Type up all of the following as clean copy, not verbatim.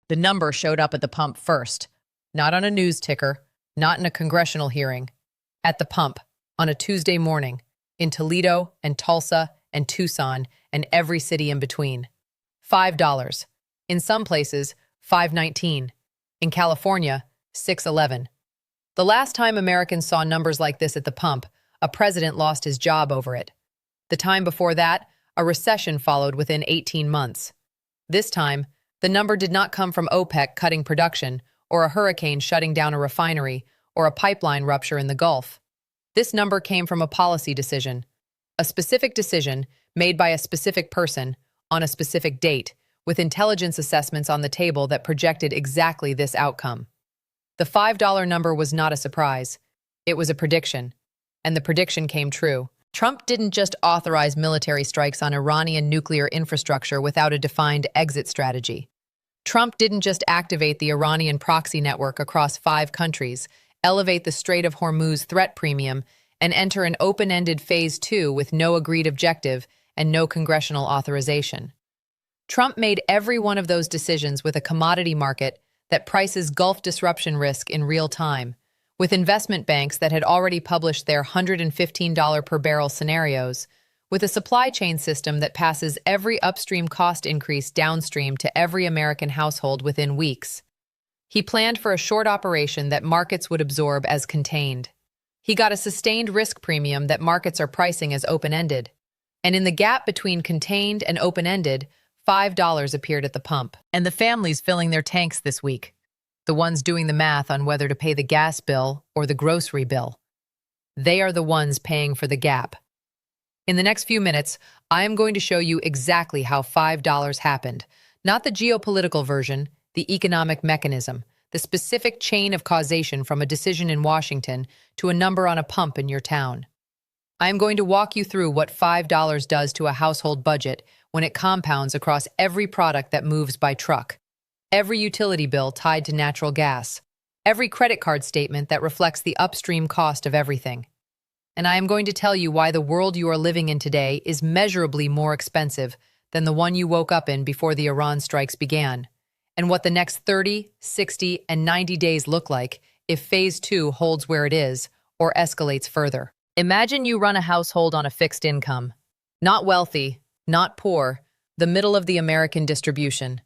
The number showed up at the pump first, not on a news ticker, not in a congressional hearing. At the pump, on a Tuesday morning, in Toledo and Tulsa and Tucson and every city in between. $5. In some places, $5.19. In California, $6.11. The last time Americans saw numbers like this at the pump, a president lost his job over it. The time before that, a recession followed within 18 months. This time, the number did not come from OPEC cutting production, or a hurricane shutting down a refinery, or a pipeline rupture in the Gulf. This number came from a policy decision, a specific decision made by a specific person on a specific date, with intelligence assessments on the table that projected exactly this outcome. The $5 number was not a surprise. It was a prediction, and the prediction came true. Trump didn't just authorize military strikes on Iranian nuclear infrastructure without a defined exit strategy. Trump didn't just activate the Iranian proxy network across 5 countries, elevate the Strait of Hormuz threat premium, and enter an open-ended Phase 2 with no agreed objective and no congressional authorization. Trump made every one of those decisions with a commodity market that prices Gulf disruption risk in real time, with investment banks that had already published their $115 per barrel scenarios, with a supply chain system that passes every upstream cost increase downstream to every American household within weeks. He planned for a short operation that markets would absorb as contained. He got a sustained risk premium that markets are pricing as open-ended. And in the gap between contained and open-ended, $5 appeared at the pump. And the families filling their tanks this week, the ones doing the math on whether to pay the gas bill or the grocery bill, they are the ones paying for the gap. In the next few minutes, I am going to show you exactly how $5 happened, not the geopolitical version, the economic mechanism, the specific chain of causation from a decision in Washington to a number on a pump in your town. I am going to walk you through what $5 does to a household budget when it compounds across every product that moves by truck, every utility bill tied to natural gas, every credit card statement that reflects the upstream cost of everything. And I am going to tell you why the world you are living in today is measurably more expensive than the one you woke up in before the Iran strikes began, and what the next 30, 60, and 90 days look like if Phase 2 holds where it is or escalates further. Imagine you run a household on a fixed income. Not wealthy, not poor, the middle of the American distribution.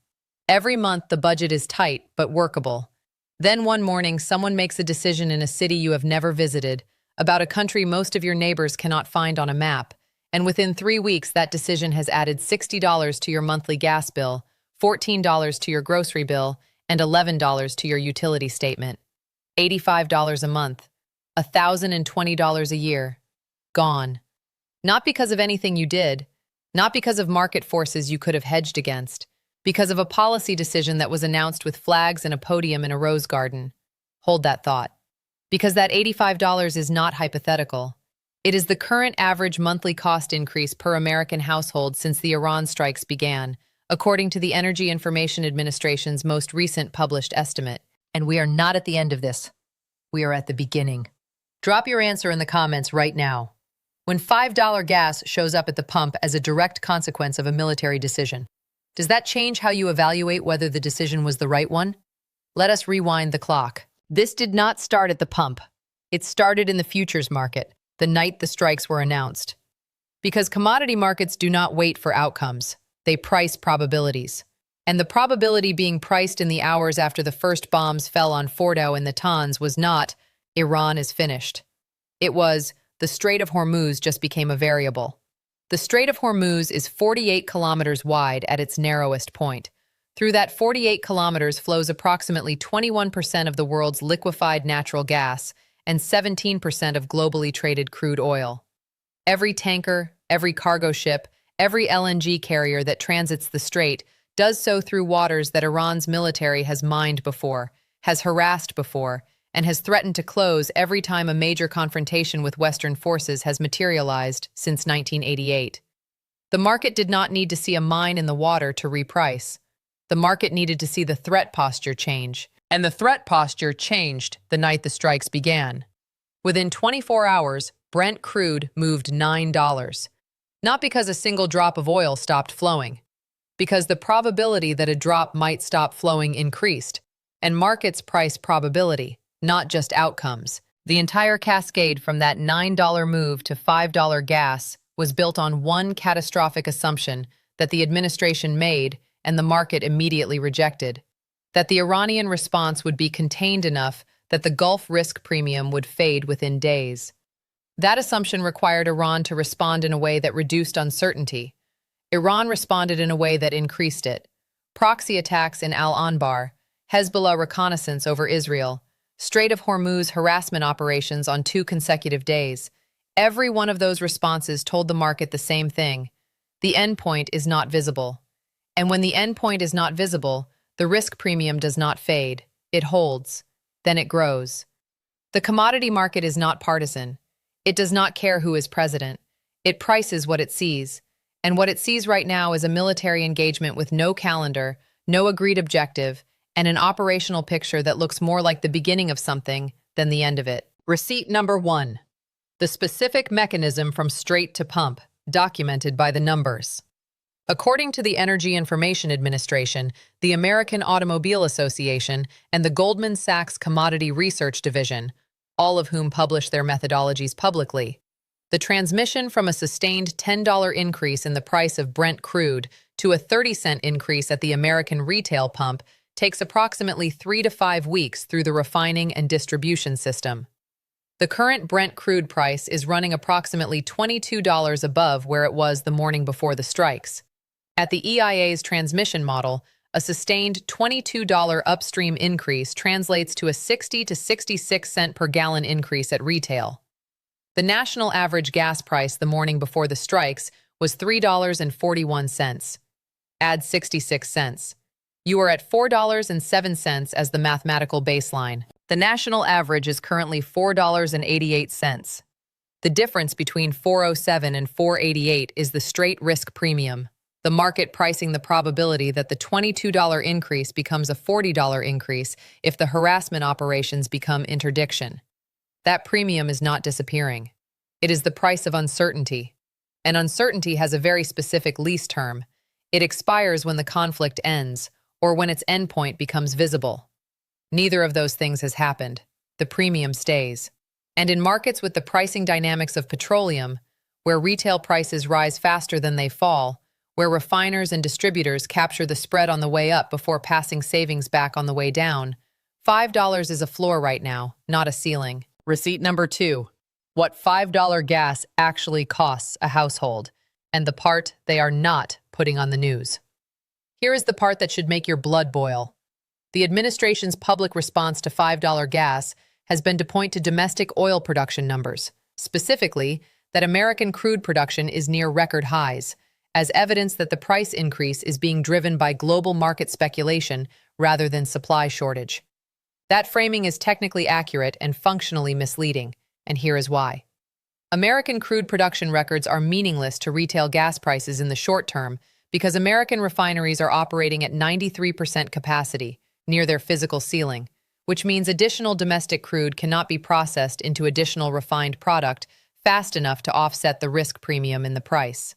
Every month the budget is tight but workable. Then one morning someone makes a decision in a city you have never visited, about a country most of your neighbors cannot find on a map, and within 3 weeks that decision has added $60 to your monthly gas bill, $14 to your grocery bill, and $11 to your utility statement. $85 a month. $1,020 a year. Gone. Not because of anything you did, not because of market forces you could have hedged against, because of a policy decision that was announced with flags and a podium in a rose garden. Hold that thought. Because that $85 is not hypothetical. It is the current average monthly cost increase per American household since the Iran strikes began, according to the Energy Information Administration's most recent published estimate. And we are not at the end of this. We are at the beginning. Drop your answer in the comments right now. When $5 gas shows up at the pump as a direct consequence of a military decision, does that change how you evaluate whether the decision was the right one? Let us rewind the clock. This did not start at the pump. It started in the futures market, the night the strikes were announced. Because commodity markets do not wait for outcomes. They price probabilities. And the probability being priced in the hours after the first bombs fell on Fordow and the Natanz was not, Iran is finished. It was, the Strait of Hormuz just became a variable. The Strait of Hormuz is 48 kilometers wide at its narrowest point. Through that 48 kilometers flows approximately 21% of the world's liquefied natural gas and 17% of globally traded crude oil. Every tanker, every cargo ship, every LNG carrier that transits the strait does so through waters that Iran's military has mined before, has harassed before, and has threatened to close every time a major confrontation with Western forces has materialized since 1988. The market did not need to see a mine in the water to reprice. The market needed to see the threat posture change, and the threat posture changed the night the strikes began. Within 24 hours, Brent crude moved $9. Not because a single drop of oil stopped flowing, because the probability that a drop might stop flowing increased, and markets price probability, not just outcomes. The entire cascade from that $9 move to $5 gas was built on one catastrophic assumption that the administration made and the market immediately rejected: that the Iranian response would be contained enough that the Gulf risk premium would fade within days. That assumption required Iran to respond in a way that reduced uncertainty. Iran responded in a way that increased it. Proxy attacks in Al-Anbar, Hezbollah reconnaissance over Israel, Strait of Hormuz harassment operations on 2 consecutive days. Every one of those responses told the market the same thing: the endpoint is not visible. And when the endpoint is not visible, the risk premium does not fade. It holds. Then it grows. The commodity market is not partisan. It does not care who is president. It prices what it sees. And what it sees right now is a military engagement with no calendar, no agreed objective, and an operational picture that looks more like the beginning of something than the end of it. Receipt number 1. The specific mechanism from strait to pump, documented by the numbers. According to the Energy Information Administration, the American Automobile Association, and the Goldman Sachs Commodity Research Division, all of whom publish their methodologies publicly, the transmission from a sustained $10 increase in the price of Brent crude to a 30-cent increase at the American retail pump takes approximately 3 to 5 weeks through the refining and distribution system. The current Brent crude price is running approximately $22 above where it was the morning before the strikes. At the EIA's transmission model, a sustained $22 upstream increase translates to a 60 to 66 cent per gallon increase at retail. The national average gas price the morning before the strikes was $3.41. Add 66 cents. You are at $4.07 as the mathematical baseline. The national average is currently $4.88. The difference between 407 and 488 is the straight risk premium, the market pricing the probability that the $22 increase becomes a $40 increase if the harassment operations become interdiction. That premium is not disappearing. It is the price of uncertainty. And uncertainty has a very specific lease term. It expires when the conflict ends, or when its endpoint becomes visible. Neither of those things has happened. The premium stays. And in markets with the pricing dynamics of petroleum, where retail prices rise faster than they fall, where refiners and distributors capture the spread on the way up before passing savings back on the way down, $5 is a floor right now, not a ceiling. Receipt number 2. What $5 gas actually costs a household, and the part they are not putting on the news. Here is the part that should make your blood boil. The administration's public response to $5 gas has been to point to domestic oil production numbers, specifically that American crude production is near record highs, as evidence that the price increase is being driven by global market speculation rather than supply shortage. That framing is technically accurate and functionally misleading, and here is why. American crude production records are meaningless to retail gas prices in the short term because American refineries are operating at 93% capacity, near their physical ceiling, which means additional domestic crude cannot be processed into additional refined product fast enough to offset the risk premium in the price.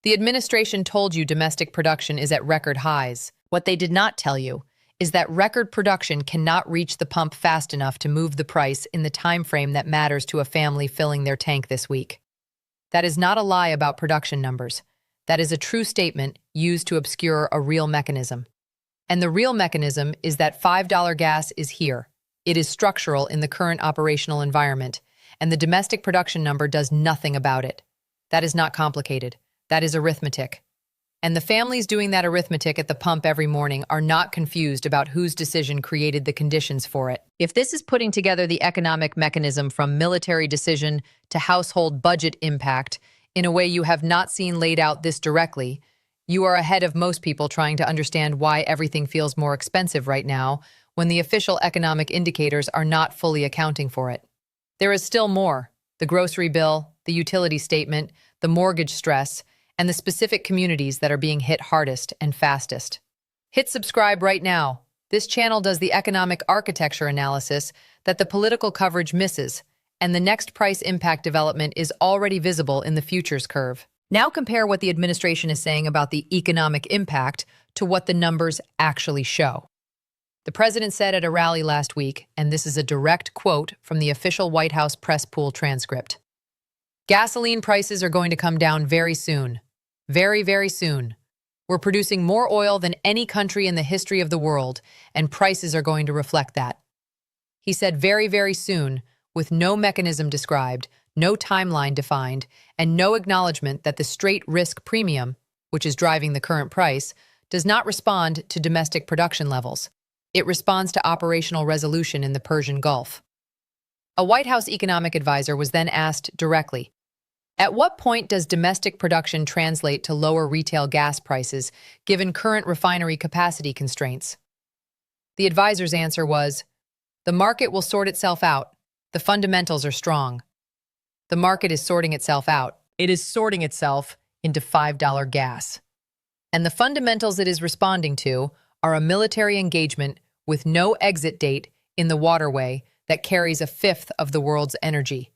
The administration told you domestic production is at record highs. What they did not tell you is that record production cannot reach the pump fast enough to move the price in the time frame that matters to a family filling their tank this week. That is not a lie about production numbers. That is a true statement used to obscure a real mechanism. And the real mechanism is that $5 gas is here. It is structural in the current operational environment, and the domestic production number does nothing about it. That is not complicated. That is arithmetic. And the families doing that arithmetic at the pump every morning are not confused about whose decision created the conditions for it. If this is putting together the economic mechanism from military decision to household budget impact in a way you have not seen laid out this directly, you are ahead of most people trying to understand why everything feels more expensive right now when the official economic indicators are not fully accounting for it. There is still more: the grocery bill, the utility statement, the mortgage stress, and the specific communities that are being hit hardest and fastest. Hit subscribe right now. This channel does the economic architecture analysis that the political coverage misses, and the next price impact development is already visible in the futures curve. Now compare what the administration is saying about the economic impact to what the numbers actually show. The president said at a rally last week, and this is a direct quote from the official White House press pool transcript, "Gasoline prices are going to come down very soon. Very, very soon. We're producing more oil than any country in the history of the world, and prices are going to reflect that." He said very, very soon, with no mechanism described, no timeline defined, and no acknowledgement that the straight risk premium, which is driving the current price, does not respond to domestic production levels. It responds to operational resolution in the Persian Gulf. A White House economic advisor was then asked directly, "At what point does domestic production translate to lower retail gas prices, given current refinery capacity constraints?" The advisor's answer was, "The market will sort itself out. The fundamentals are strong." The market is sorting itself out. It is sorting itself into $5 gas. And the fundamentals it is responding to are a military engagement with no exit date in the waterway that carries a fifth of the world's energy.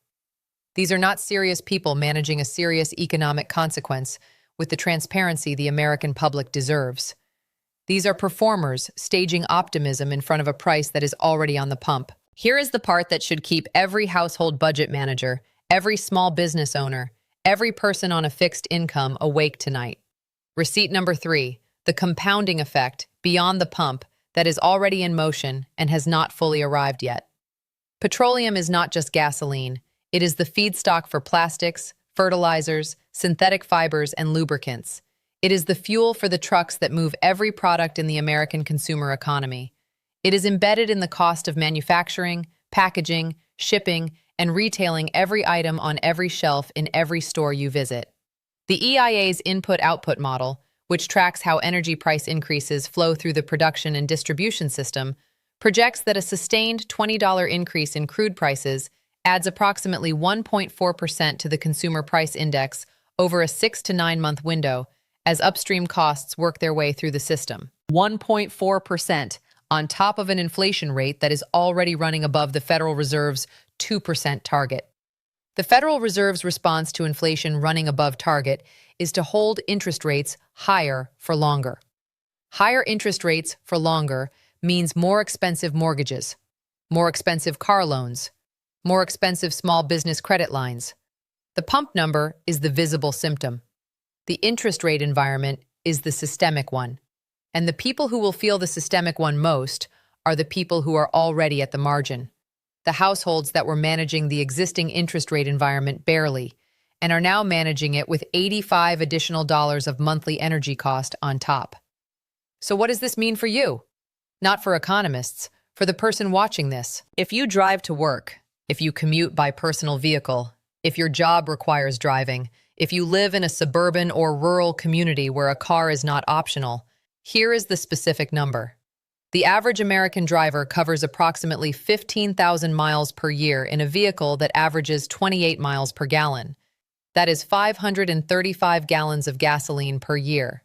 These are not serious people managing a serious economic consequence with the transparency the American public deserves. These are performers staging optimism in front of a price that is already on the pump. Here is the part that should keep every household budget manager, every small business owner, every person on a fixed income awake tonight. Receipt number 3, the compounding effect beyond the pump that is already in motion and has not fully arrived yet. Petroleum is not just gasoline. It is the feedstock for plastics, fertilizers, synthetic fibers, and lubricants. It is the fuel for the trucks that move every product in the American consumer economy. It is embedded in the cost of manufacturing, packaging, shipping, and retailing every item on every shelf in every store you visit. The EIA's input-output model, which tracks how energy price increases flow through the production and distribution system, projects that a sustained $20 increase in crude prices adds approximately 1.4% to the consumer price index over a 6 to 9 month window as upstream costs work their way through the system. 1.4% on top of an inflation rate that is already running above the Federal Reserve's 2% target. The Federal Reserve's response to inflation running above target is to hold interest rates higher for longer. Higher interest rates for longer means more expensive mortgages, more expensive car loans, more expensive small business credit lines. The pump number is the visible symptom. The interest rate environment is the systemic one. And the people who will feel the systemic one most are the people who are already at the margin. The households that were managing the existing interest rate environment barely and are now managing it with $85 additional of monthly energy cost on top. So what does this mean for you? Not for economists, for the person watching this. If you drive to work, if you commute by personal vehicle, if your job requires driving, if you live in a suburban or rural community where a car is not optional, here is the specific number. The average American driver covers approximately 15,000 miles per year in a vehicle that averages 28 miles per gallon. That is 535 gallons of gasoline per year.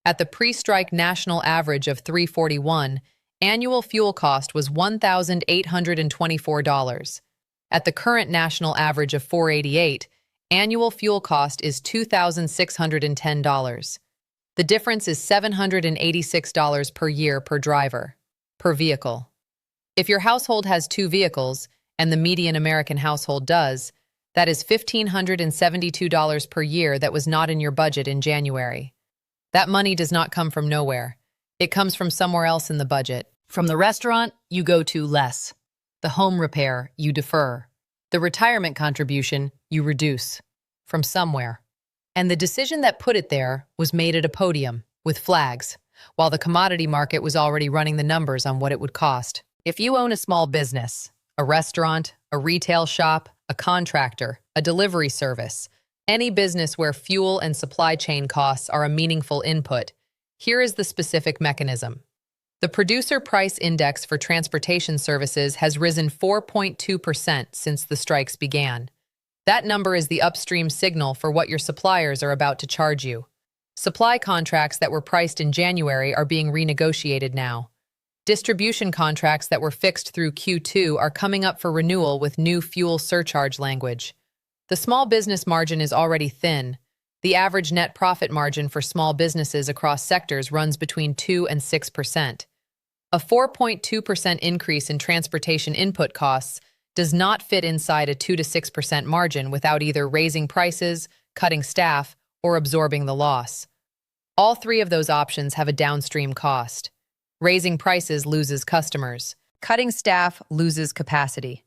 At the pre-strike national average of $3.41, annual fuel cost was $1,824. At the current national average of $4.88, annual fuel cost is $2,610. The difference is $786 per year per driver, per vehicle. If your household has 2 vehicles, and the median American household does, that is $1,572 per year that was not in your budget in January. That money does not come from nowhere. It comes from somewhere else in the budget. From the restaurant, you go to less. The home repair, you defer. The retirement contribution, you reduce. From somewhere. And the decision that put it there was made at a podium, with flags, while the commodity market was already running the numbers on what it would cost. If you own a small business, a restaurant, a retail shop, a contractor, a delivery service, any business where fuel and supply chain costs are a meaningful input, here is the specific mechanism. The Producer Price Index for transportation services has risen 4.2% since the strikes began. That number is the upstream signal for what your suppliers are about to charge you. Supply contracts that were priced in January are being renegotiated now. Distribution contracts that were fixed through Q2 are coming up for renewal with new fuel surcharge language. The small business margin is already thin. The average net profit margin for small businesses across sectors runs between 2 and 6%. A 4.2% increase in transportation input costs does not fit inside a 2 to 6% margin without either raising prices, cutting staff, or absorbing the loss. All three of those options have a downstream cost. Raising prices loses customers. Cutting staff loses capacity.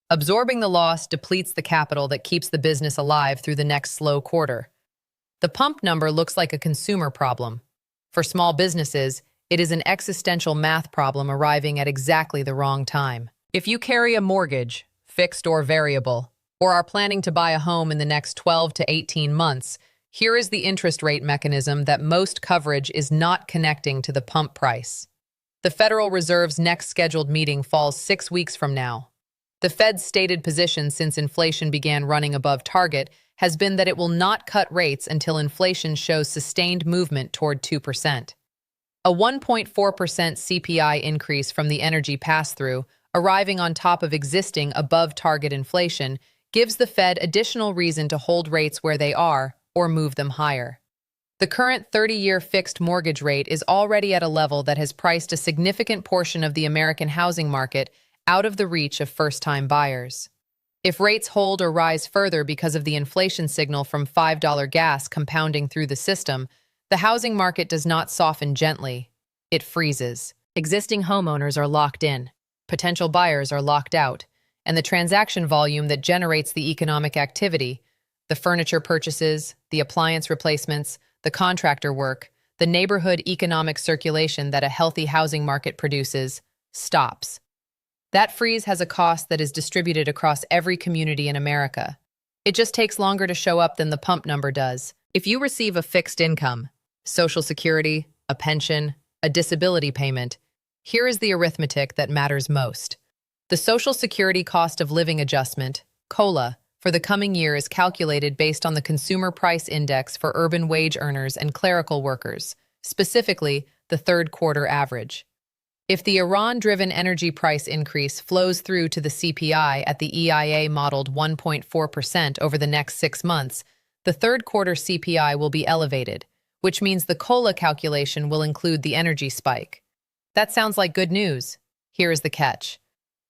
Absorbing the loss depletes the capital that keeps the business alive through the next slow quarter. The pump number looks like a consumer problem. For small businesses, it is an existential math problem arriving at exactly the wrong time. If you carry a mortgage, fixed or variable, or are planning to buy a home in the next 12 to 18 months, here is the interest rate mechanism that most coverage is not connecting to the pump price. The Federal Reserve's next scheduled meeting falls 6 weeks from now. The Fed's stated position since inflation began running above target has been that it will not cut rates until inflation shows sustained movement toward 2%. A 1.4% CPI increase from the energy pass-through, arriving on top of existing above-target inflation, gives the Fed additional reason to hold rates where they are or move them higher. The current 30-year fixed mortgage rate is already at a level that has priced a significant portion of the American housing market out of the reach of first-time buyers. If rates hold or rise further because of the inflation signal from $5 gas compounding through the system, the housing market does not soften gently. It freezes. Existing homeowners are locked in. Potential buyers are locked out. And the transaction volume that generates the economic activity, the furniture purchases, the appliance replacements, the contractor work, the neighborhood economic circulation that a healthy housing market produces, stops. That freeze has a cost that is distributed across every community in America. It just takes longer to show up than the pump number does. If you receive a fixed income, Social Security, a pension, a disability payment, here is the arithmetic that matters most. The Social Security Cost of Living Adjustment, COLA, for the coming year is calculated based on the Consumer Price Index for urban wage earners and clerical workers, specifically the third quarter average. If the Iran-driven energy price increase flows through to the CPI at the EIA-modeled 1.4% over the next 6 months, the third quarter CPI will be elevated, which means the COLA calculation will include the energy spike. That sounds like good news. Here is the catch.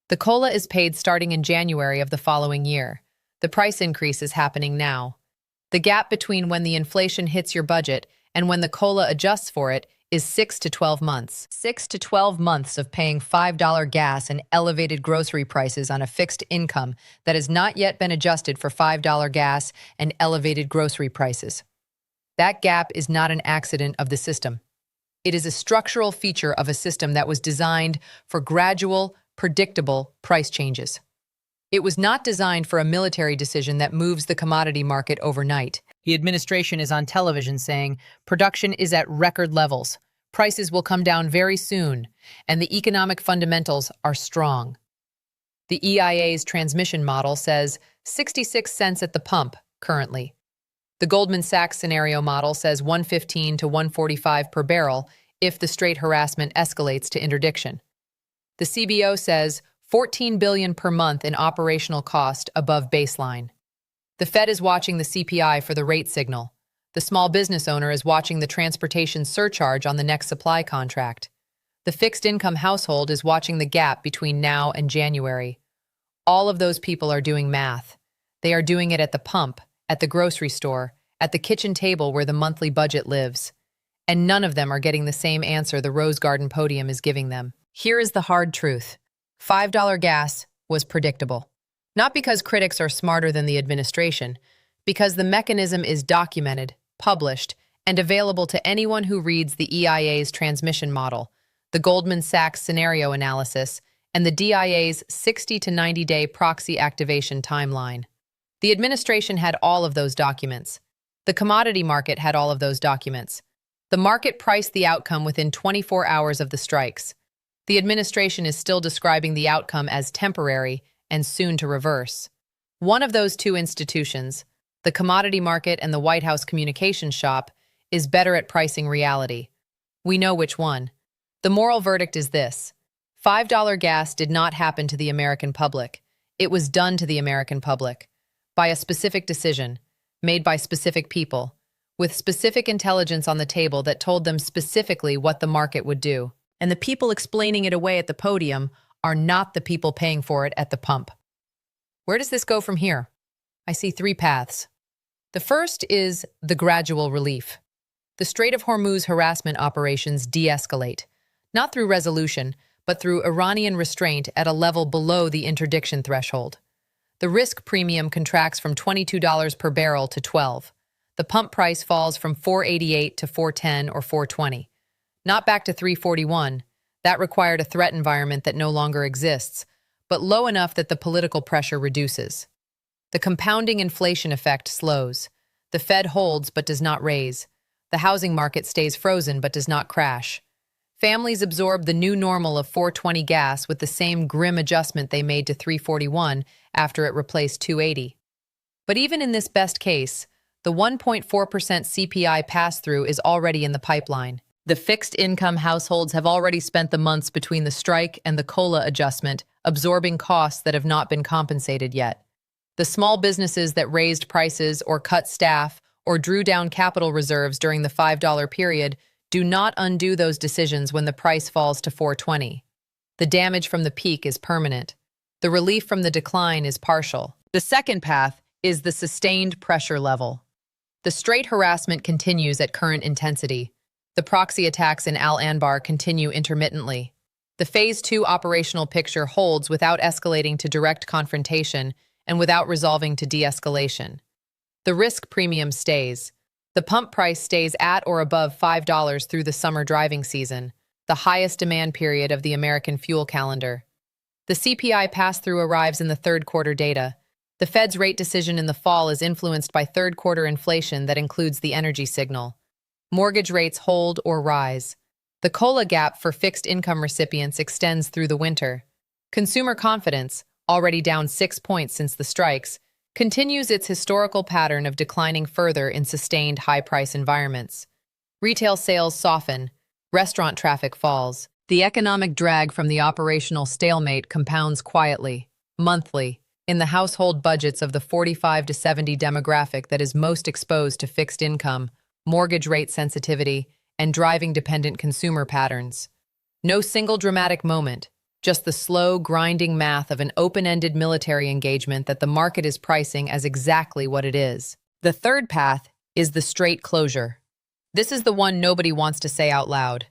The COLA is paid starting in January of the following year. The price increase is happening now. The gap between when the inflation hits your budget and when the COLA adjusts for it is 6 to 12 months. 6 to 12 months of paying $5 gas and elevated grocery prices on a fixed income that has not yet been adjusted for $5 gas and elevated grocery prices. That gap is not an accident of the system. It is a structural feature of a system that was designed for gradual, predictable price changes. It was not designed for a military decision that moves the commodity market overnight. The administration is on television saying production is at record levels, prices will come down very soon, and the economic fundamentals are strong. The EIA's transmission model says 66 cents at the pump currently. The Goldman Sachs scenario model says 115 to 145 per barrel if the straight harassment escalates to interdiction. The CBO says $14 billion per month in operational cost above baseline. The Fed is watching the CPI for the rate signal. The small business owner is watching the transportation surcharge on the next supply contract. The fixed income household is watching the gap between now and January. All of those people are doing math. They are doing it at the pump, at the grocery store, at the kitchen table where the monthly budget lives. And none of them are getting the same answer the Rose Garden podium is giving them. Here is the hard truth. $5 gas was predictable. Not because critics are smarter than the administration, because the mechanism is documented, published, and available to anyone who reads the EIA's transmission model, the Goldman Sachs scenario analysis, and the DIA's 60 to 90-day proxy activation timeline. The administration had all of those documents. The commodity market had all of those documents. The market priced the outcome within 24 hours of the strikes. The administration is still describing the outcome as temporary and soon to reverse. One of those two institutions, the commodity market and the White House communications shop, is better at pricing reality. We know which one. The moral verdict is this. $5 gas did not happen to the American public. It was done to the American public by a specific decision, made by specific people, with specific intelligence on the table that told them specifically what the market would do. And the people explaining it away at the podium are not the people paying for it at the pump. Where does this go from here? I see three paths. The first is the gradual relief. The Strait of Hormuz harassment operations de-escalate, not through resolution, but through Iranian restraint at a level below the interdiction threshold. The risk premium contracts from $22 per barrel to $12. The pump price falls from $4.88 to $4.10 or $4.20. Not back to $3.41. That required a threat environment that no longer exists, but low enough that the political pressure reduces. The compounding inflation effect slows. The Fed holds but does not raise. The housing market stays frozen but does not crash. Families absorb the new normal of $4.20 gas with the same grim adjustment they made to $3.41 after it replaced $2.80. But even in this best case, the 1.4% CPI pass-through is already in the pipeline. The fixed-income households have already spent the months between the strike and the COLA adjustment, absorbing costs that have not been compensated yet. The small businesses that raised prices or cut staff or drew down capital reserves during the $5 period do not undo those decisions when the price falls to $4.20. The damage from the peak is permanent. The relief from the decline is partial. The second path is the sustained pressure level. The Strait harassment continues at current intensity. The proxy attacks in Al Anbar continue intermittently. The Phase 2 operational picture holds without escalating to direct confrontation and without resolving to de-escalation. The risk premium stays. The pump price stays at or above $5 through the summer driving season, the highest demand period of the American fuel calendar. The CPI pass-through arrives in the third quarter data. The Fed's rate decision in the fall is influenced by third quarter inflation that includes the energy signal. Mortgage rates hold or rise. The COLA gap for fixed income recipients extends through the winter. Consumer confidence, already down 6 points since the strikes, continues its historical pattern of declining further in sustained high-price environments. Retail sales soften. Restaurant traffic falls. The economic drag from the operational stalemate compounds quietly, monthly, in the household budgets of the 45 to 70 demographic that is most exposed to fixed income, mortgage rate sensitivity, and driving-dependent consumer patterns. No single dramatic moment, just the slow, grinding math of an open-ended military engagement that the market is pricing as exactly what it is. The third path is the Strait closure. This is the one nobody wants to say out loud.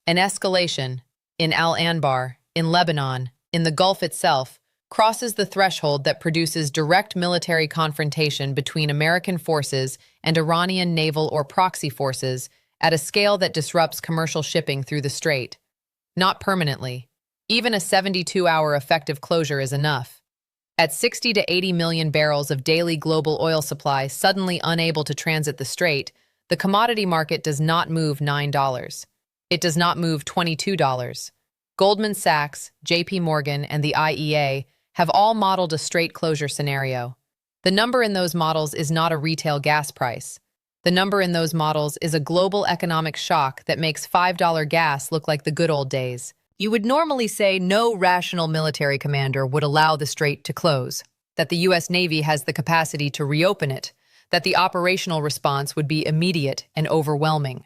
An escalation, in Al Anbar, in Lebanon, in the Gulf itself, crosses the threshold that produces direct military confrontation between American forces and Iranian naval or proxy forces at a scale that disrupts commercial shipping through the strait. Not permanently. Even a 72-hour effective closure is enough. At 60 to 80 million barrels of daily global oil supply suddenly unable to transit the strait, the commodity market does not move $9. It does not move $22. Goldman Sachs, JP Morgan, and the IEA have all modeled a strait closure scenario. The number in those models is not a retail gas price. The number in those models is a global economic shock that makes $5 gas look like the good old days. You would normally say no rational military commander would allow the strait to close, that the U.S. Navy has the capacity to reopen it, that the operational response would be immediate and overwhelming.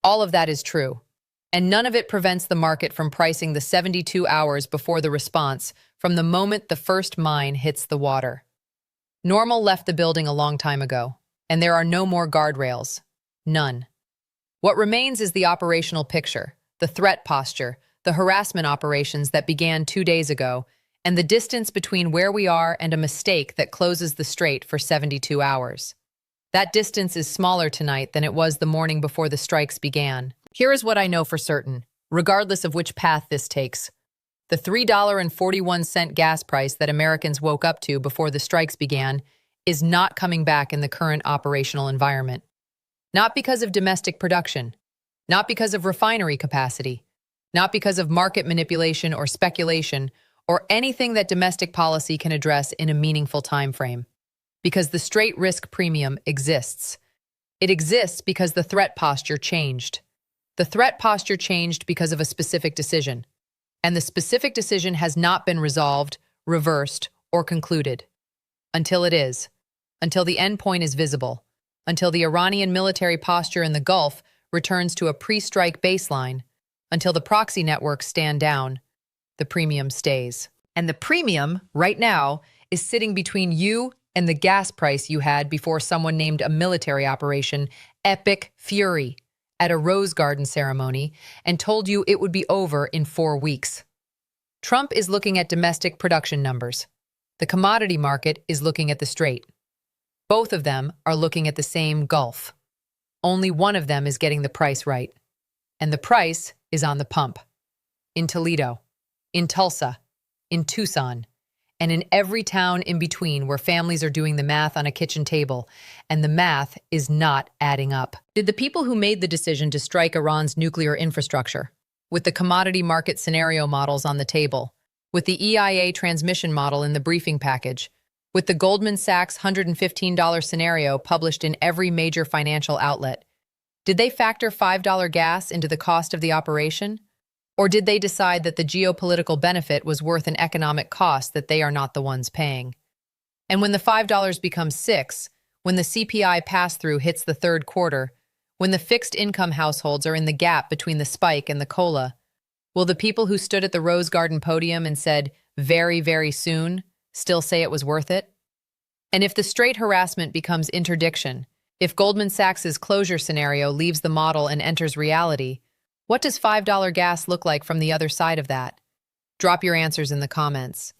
All of that is true, and none of it prevents the market from pricing the 72 hours before the response from the moment the first mine hits the water. Normal left the building a long time ago, and there are no more guardrails. None. What remains is the operational picture, the threat posture, the harassment operations that began 2 days ago, and the distance between where we are and a mistake that closes the strait for 72 hours. That distance is smaller tonight than it was the morning before the strikes began. Here is what I know for certain, regardless of which path this takes. The $3.41 gas price that Americans woke up to before the strikes began is not coming back in the current operational environment. Not because of domestic production, not because of refinery capacity, not because of market manipulation or speculation or anything that domestic policy can address in a meaningful time frame. Because the strait risk premium exists. It exists because the threat posture changed. The threat posture changed because of a specific decision. And the specific decision has not been resolved, reversed, or concluded. Until it is. Until the endpoint is visible. until the Iranian military posture in the Gulf returns to a pre-strike baseline, until the proxy networks stand down, the premium stays. And the premium, right now, is sitting between you and the gas price you had before someone named a military operation Epic Fury at a Rose Garden ceremony and told you it would be over in 4 weeks. Trump is looking at domestic production numbers. The commodity market is looking at the Strait. Both of them are looking at the same Gulf. Only one of them is getting the price right. And the price is on the pump. In Toledo, in Tulsa, in Tucson, and in every town in between where families are doing the math on a kitchen table, and the math is not adding up. Did the people who made the decision to strike Iran's nuclear infrastructure, with the commodity market scenario models on the table, with the EIA transmission model in the briefing package, with the Goldman Sachs $115 scenario published in every major financial outlet, did they factor $5 gas into the cost of the operation? Or did they decide that the geopolitical benefit was worth an economic cost that they are not the ones paying? And when the $5 becomes $6, when the CPI pass-through hits the third quarter, when the fixed income households are in the gap between the spike and the COLA, will the people who stood at the Rose Garden podium and said, very, very soon, still say it was worth it? And if the Strait harassment becomes interdiction, if Goldman Sachs's closure scenario leaves the model and enters reality, what does $5 gas look like from the other side of that? Drop your answers in the comments.